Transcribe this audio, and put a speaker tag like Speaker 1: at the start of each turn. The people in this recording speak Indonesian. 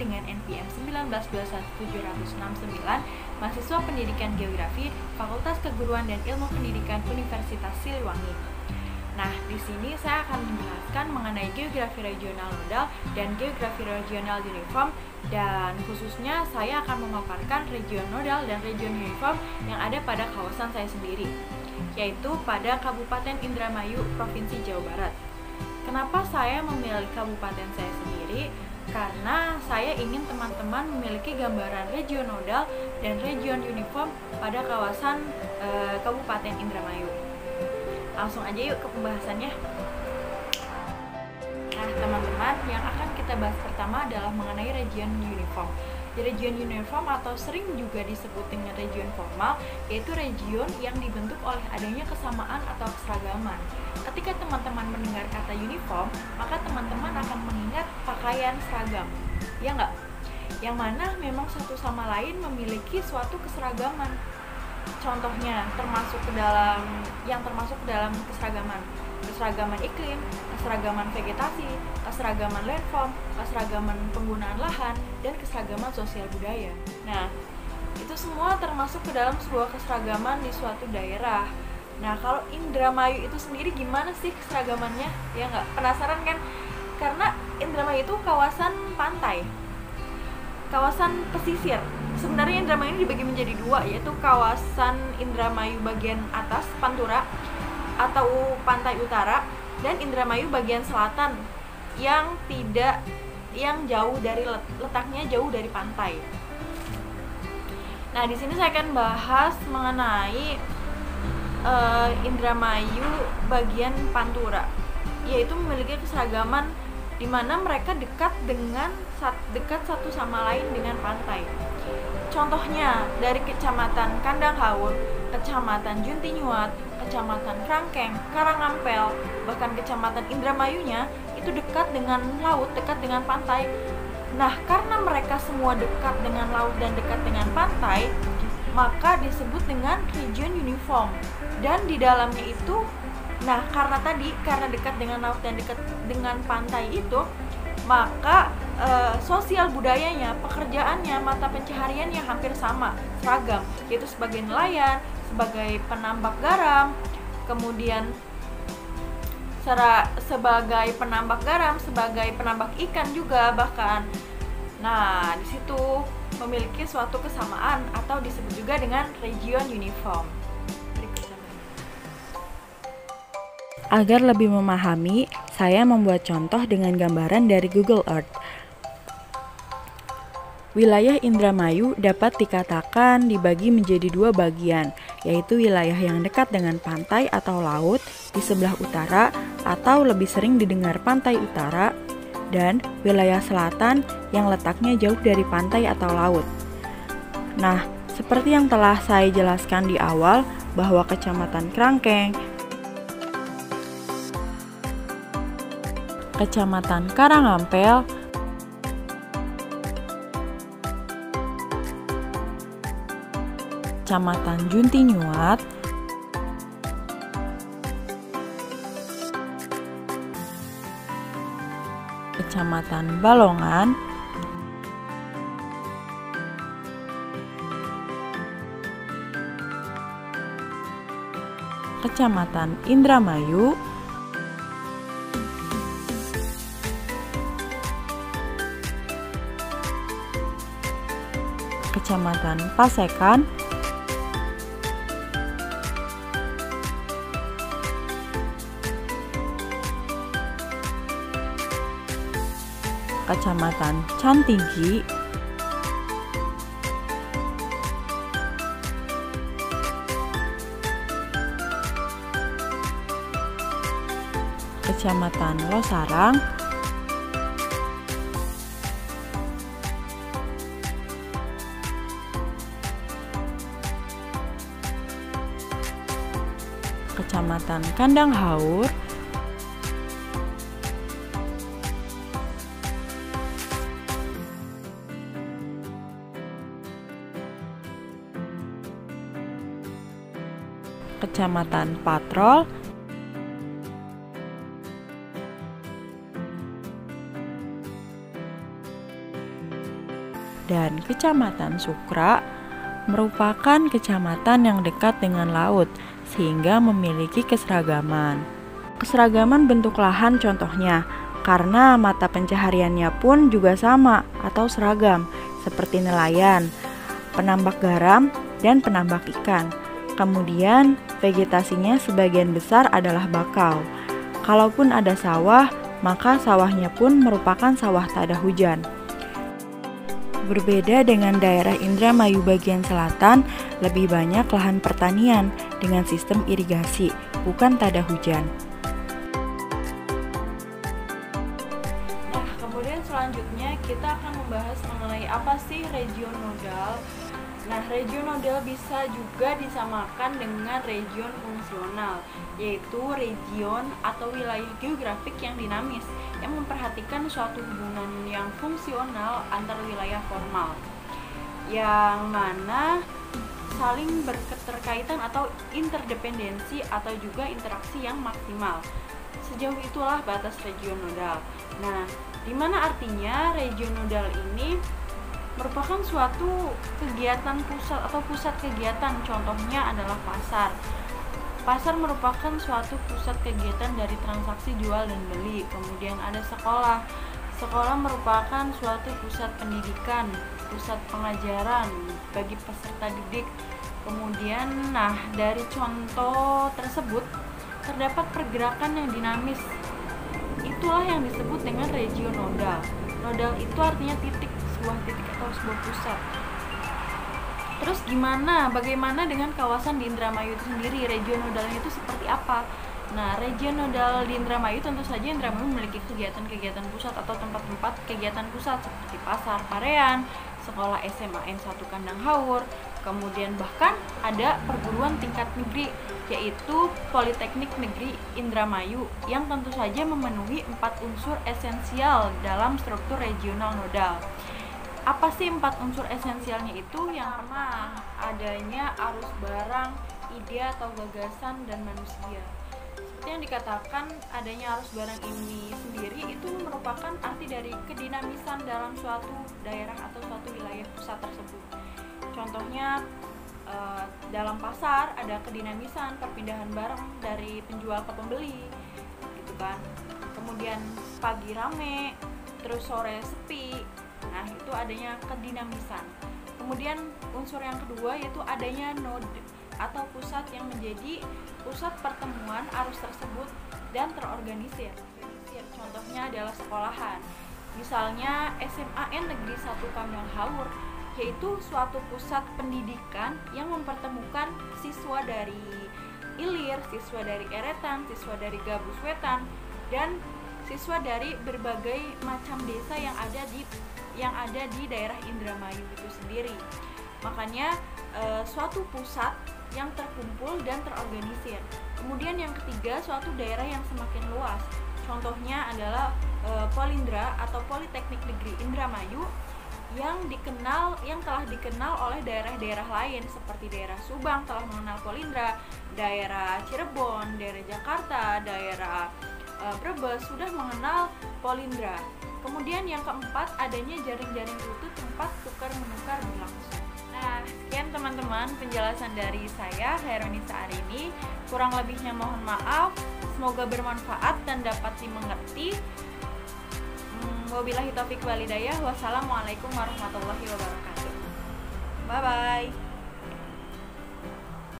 Speaker 1: dengan NPM 1921769, mahasiswa pendidikan geografi, Fakultas Keguruan dan Ilmu Pendidikan Universitas Siliwangi. Nah, di sini saya akan menjelaskan mengenai geografi regional nodal dan geografi regional uniform, dan khususnya saya akan memaparkan region nodal dan region uniform yang ada pada kawasan saya sendiri, yaitu pada Kabupaten Indramayu, Provinsi Jawa Barat. Kenapa saya memilih kabupaten saya sendiri? Karena saya ingin teman-teman memiliki gambaran region nodal dan region uniform pada kawasan Kabupaten Indramayu. Langsung aja yuk ke pembahasannya. Nah teman-teman, yang akan kita bahas pertama adalah mengenai region uniform. Region uniform atau sering juga disebut dengan region formal, yaitu region yang dibentuk oleh adanya kesamaan atau keseragaman. Ketika teman-teman mendengar kata uniform, maka teman-teman akan mengingat pakaian seragam, ya nggak? Yang mana memang satu sama lain memiliki suatu keseragaman. Contohnya termasuk ke dalam keseragaman iklim, keseragaman vegetasi, keseragaman landform, keseragaman penggunaan lahan, dan keseragaman sosial budaya. Nah, itu semua termasuk ke dalam sebuah keseragaman di suatu daerah. Nah, kalau Indramayu itu sendiri gimana sih keseragamannya? Ya nggak? Penasaran kan? Karena Indramayu itu kawasan pantai, kawasan pesisir. Sebenarnya Indramayu ini dibagi menjadi dua, yaitu kawasan Indramayu bagian atas, Pantura atau pantai utara, dan Indramayu bagian selatan yang jauh dari letaknya jauh dari pantai. Nah, di sini saya akan bahas mengenai Indramayu bagian Pantura, yaitu memiliki keseragaman di mana mereka dekat satu sama lain dengan pantai. Contohnya dari Kecamatan Kandang Haur, Kecamatan Juntinyuat, Kecamatan Krangkeng, Karangampel, bahkan Kecamatan Indramayunya itu dekat dengan laut, dekat dengan pantai. Nah, karena mereka semua dekat dengan laut dan dekat dengan pantai, maka disebut dengan region uniform. Dan di dalamnya itu, nah karena dekat dengan laut dan dekat dengan pantai itu, maka sosial budayanya, pekerjaannya, mata pencahariannya hampir sama, seragam, yaitu sebagai nelayan, sebagai penambak garam, kemudian sebagai penambak garam, sebagai penambak ikan juga bahkan. Nah, di situ memiliki suatu kesamaan atau disebut juga dengan region uniform.
Speaker 2: Agar lebih memahami, saya membuat contoh dengan gambaran dari Google Earth. Wilayah Indramayu dapat dikatakan dibagi menjadi dua bagian, yaitu wilayah yang dekat dengan pantai atau laut di sebelah utara atau lebih sering didengar pantai utara, dan wilayah selatan yang letaknya jauh dari pantai atau laut. Nah, seperti yang telah saya jelaskan di awal bahwa Kecamatan Krangkeng, Kecamatan Karangampel, Kecamatan Juntinyuat, Kecamatan Balongan, Kecamatan Indramayu, Kecamatan Pasekan, Kecamatan Cantigi, Kecamatan Losarang, Kecamatan Kandang Haur, Kecamatan Patrol, dan Kecamatan Sukra merupakan kecamatan yang dekat dengan laut sehingga memiliki keseragaman. Keseragaman bentuk lahan contohnya, karena mata pencahariannya pun juga sama atau seragam, seperti nelayan, penambak garam, dan penambak ikan. Kemudian, vegetasinya sebagian besar adalah bakau. Kalaupun ada sawah, maka sawahnya pun merupakan sawah tak ada hujan. Berbeda dengan daerah Indramayu bagian selatan, lebih banyak lahan pertanian dengan sistem irigasi, bukan tada hujan.
Speaker 1: Nah, kemudian selanjutnya kita akan membahas mengenai apa sih region nodal. Nah, region nodal bisa juga disamakan dengan region fungsional, yaitu region atau wilayah geografik yang dinamis, yang memperhatikan suatu hubungan yang fungsional antar wilayah formal, yang mana saling berketerkaitan atau interdependensi atau juga interaksi yang maksimal. Sejauh itulah batas region nodal. Nah, di mana artinya region nodal ini merupakan suatu kegiatan pusat atau pusat kegiatan, contohnya adalah pasar. Pasar merupakan suatu pusat kegiatan dari transaksi jual dan beli. Kemudian ada sekolah. Sekolah merupakan suatu pusat pendidikan, pusat pengajaran bagi peserta didik. Kemudian, dari contoh tersebut terdapat pergerakan yang dinamis. Itulah yang disebut dengan region nodal. Nodal itu artinya titik, sebuah titik atau sebuah pusat. Terus bagaimana dengan kawasan di Indramayu itu sendiri? Region nodalnya itu seperti apa? Nah, region nodal di Indramayu tentu saja Indramayu memiliki kegiatan-kegiatan pusat atau tempat-tempat kegiatan pusat seperti pasar Parean, sekolah SMA N1 Kandang Haur, kemudian bahkan ada perguruan tingkat negeri yaitu Politeknik Negeri Indramayu yang tentu saja memenuhi 4 unsur esensial dalam struktur regional nodal. Apa sih 4 unsur esensialnya itu? Yang pertama, adanya arus barang, ide atau gagasan, dan manusia. Seperti yang dikatakan, adanya arus barang ini sendiri itu merupakan arti dari kedinamisan dalam suatu daerah atau suatu wilayah pusat tersebut. Contohnya, dalam pasar ada kedinamisan perpindahan barang dari penjual ke pembeli, gitu kan. Kemudian pagi rame, terus sore sepi. Nah, itu adanya kedinamisan. Kemudian unsur yang kedua yaitu adanya node atau pusat yang menjadi pusat pertemuan arus tersebut dan terorganisir. Contohnya adalah sekolahan. Misalnya SMA Negeri 1 Kandang Haur, yaitu suatu pusat pendidikan yang mempertemukan siswa dari Ilir, siswa dari Eretan, siswa dari Gabus Wetan, dan siswa dari berbagai macam desa yang ada di daerah Indramayu itu sendiri. Makanya suatu pusat yang terkumpul dan terorganisir. Kemudian yang ketiga, suatu daerah yang semakin luas. Contohnya adalah Polindra atau Politeknik Negeri Indramayu yang telah dikenal oleh daerah-daerah lain seperti daerah Subang telah mengenal Polindra, daerah Cirebon, daerah Jakarta, daerah Brebes sudah mengenal Polindra. Kemudian yang keempat, adanya jaring-jaring rutu tempat tukar-menukar berlangsung. Nah, sekian teman-teman penjelasan dari saya, Hairunisa Arini. Kurang lebihnya mohon maaf. Semoga bermanfaat dan dapat dimengerti. Wabillahi taufiq walhidayah. Wassalamualaikum warahmatullahi wabarakatuh. Bye-bye.